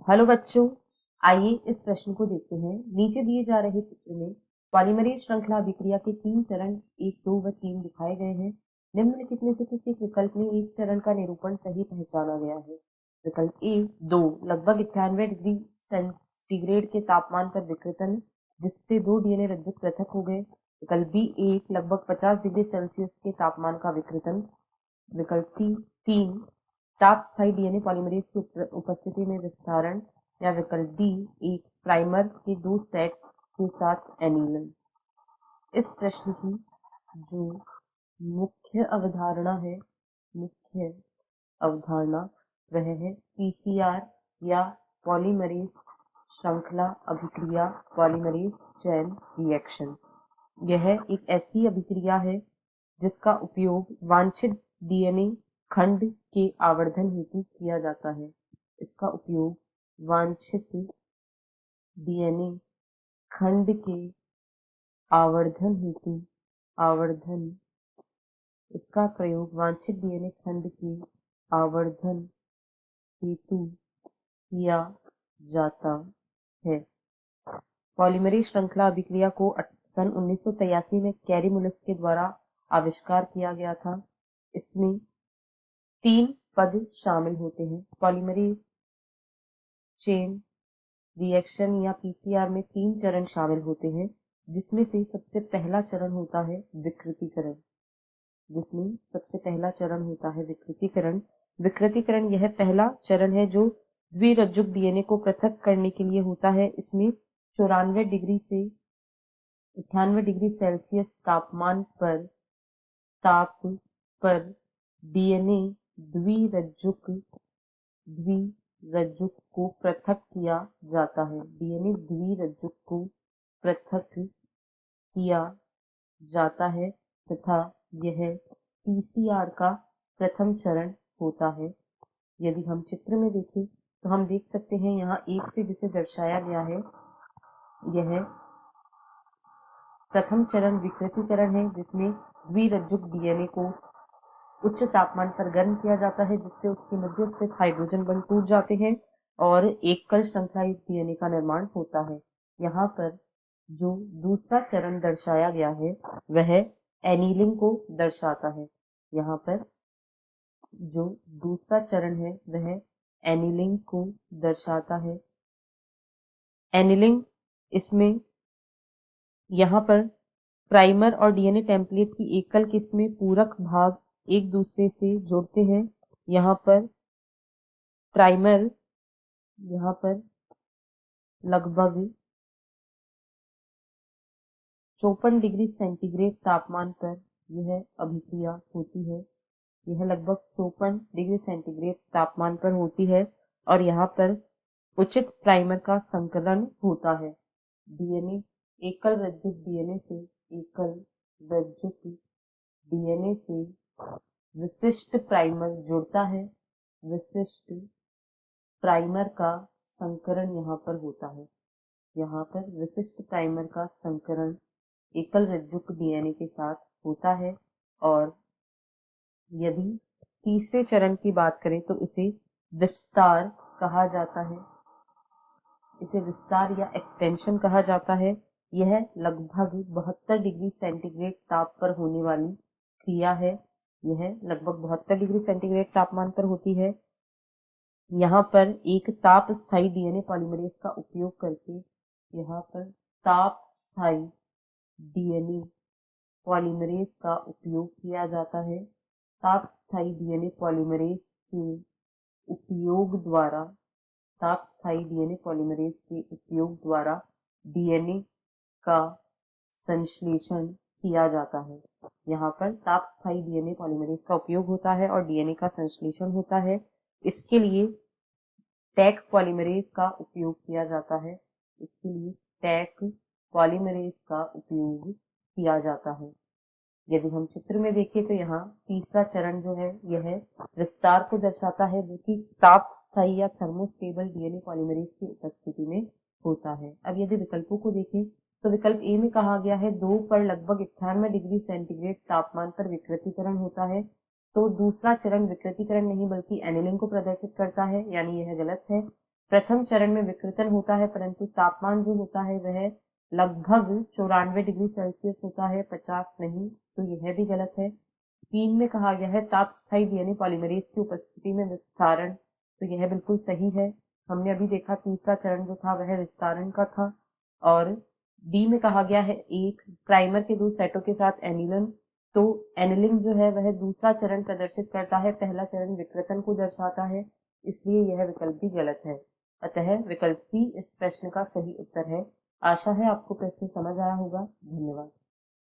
Hello बच्चों, आइए इस प्रश्न को देखते हैं। नीचे दिए जा रहे चित्र में पॉलीमरेज श्रृंखला अभिक्रिया के 3 चरण 1, 2 व 3 दिखाए गए हैं। निम्नलिखित में से किसी विकल्प में एक चरण का निरूपण सही पहचाना गया है। विकल्प ए 2 लगभग 98 डिग्री सेंटीग्रेड के तापमान पर विकृतन, जिससे 2 डीएनए रज्जुक पृथक हो गए। विकल्प बी 1 लगभग 50 डिग्री सेल्सियस के तापमान का विकृतन। विकल्प सी 3 ताप स्थायी डीएनए पॉलीमरेज की उपस्थिति में विस्तारण। या विकल्प डी एक प्राइमर के 2 सेट के साथ एनीलन। इस प्रश्न की जो मुख्य अवधारणा वह है पीसीआर या पॉलीमरेज श्रृंखला अभिक्रिया, पॉलीमरेज चेन रिएक्शन। यह एक ऐसी अभिक्रिया है जिसका उपयोग वांछित डीएनए खंड के आवर्धन हेतु किया जाता है। इसका उपयोग वांछित डीएनए खंड के आवर्धन हेतु इसका प्रयोग वांछित डीएनए खंड के आवर्धन हेतु किया जाता है। पॉलीमरेज श्रृंखला अभिक्रिया को सन 1983 में कैरी मुलिस के द्वारा आविष्कार किया गया था। इसमें 3 पद शामिल होते हैं। पॉलीमरेज चेन रिएक्शन या पीसीआर में 3 चरण शामिल होते हैं, जिसमें से सबसे पहला चरण होता है विकृतीकरण। विकृतीकरण यह पहला चरण है जो द्विरज्जुक डीएनए को पृथक करने के लिए होता है। इसमें 94 डिग्री से 98 डिग्री सेल्सियस तापमान पर डीएनए द्विरज्जुक को पृथक किया जाता है तथा यह पीसीआर का प्रथम चरण होता है। यदि हम चित्र में देखें तो हम देख सकते हैं यहाँ 1 से जिसे दर्शाया गया है, यह प्रथम चरण विकृतीकरण है, जिसमें द्विरज्जुक डीएनए को उच्च तापमान पर गर्म किया जाता है, जिससे उसके मध्य स्थित हाइड्रोजन बंध टूट जाते हैं और एकल श्रृंखला युक्त डीएनए का निर्माण होता है। यहाँ पर जो दूसरा चरण दर्शाया गया है वह एनीलिंग को दर्शाता है। यहाँ पर जो दूसरा चरण है वह एनीलिंग को दर्शाता है। एनीलिंग इसमें यहाँ पर प्राइमर और डीएनए टेम्पलेट की एकल किस्में पूरक भाग एक दूसरे से जोड़ते हैं। यहाँ पर प्राइमर लगभग 54 डिग्री सेंटीग्रेड तापमान पर यह अभिक्रिया होती है। यह लगभग 54 डिग्री सेंटीग्रेड तापमान पर होती है और यहाँ पर उचित प्राइमर का संकलन होता है। डीएनए एकल रज्जुक डीएनए से विशिष्ट प्राइमर जुड़ता है। विशिष्ट प्राइमर का संकरण यहाँ पर होता है। यहाँ पर विशिष्ट प्राइमर का संकरण एकल रज्जुक डीएनए के साथ होता है। और यदि तीसरे चरण की बात करें तो इसे विस्तार कहा जाता है। इसे विस्तार या एक्सटेंशन कहा जाता है। यह लगभग 72 डिग्री सेंटीग्रेड ताप पर होने वाली क्रिया है। यह लगभग 72 डिग्री सेंटीग्रेड तापमान पर होती है। यहाँ पर एक ताप स्थायी डीएनए पॉलीमरेज का उपयोग करके किया जाता है। ताप स्थायी डीएनए पॉलीमरेज के उपयोग द्वारा डीएनए का संश्लेषण किया जाता है। यहाँ पर ताप स्थायी डीएनए पॉलीमरेज का उपयोग होता है और डीएनए का संश्लेषण होता है। इसके लिए टैक पॉलीमरेज का उपयोग किया जाता है। यदि हम चित्र में देखें तो यहाँ तीसरा चरण जो है यह विस्तार को दर्शाता है, जो कि ताप स्थायी या थर्मोस्टेबल डीएनए पॉलीमरेज की उपस्थिति में होता है। अब यदि विकल्पों को देखें तो विकल्प ए में कहा गया है 2 पर लगभग 98 डिग्री सेंटीग्रेड तापमान पर विकृतीकरण होता है, तो दूसरा चरण विकृतीकरण नहीं बल्कि एनीलिंग को प्रदर्शित करता है, यानी यह गलत है। प्रथम चरण में विकृतन होता है, परंतु तापमान जो होता है वह लगभग 94 डिग्री सेल्सियस होता है, 50 नहीं, तो यह भी गलत है। 3 में कहा गया है ताप स्थायी डीएनए पॉलीमरेज की उपस्थिति में विस्तारण, तो यह बिल्कुल सही है। हमने अभी देखा तीसरा चरण जो था वह विस्तारण का था। और डी में कहा गया है एक प्राइमर के 2 सेटों के साथ एनिलन, तो एनिलिंग जो है वह दूसरा चरण प्रदर्शित करता है, पहला चरण विकृतन को दर्शाता है, इसलिए यह विकल्प भी गलत है। अतः विकल्प सी इस प्रश्न का सही उत्तर है। आशा है आपको प्रश्न समझ आया होगा। धन्यवाद।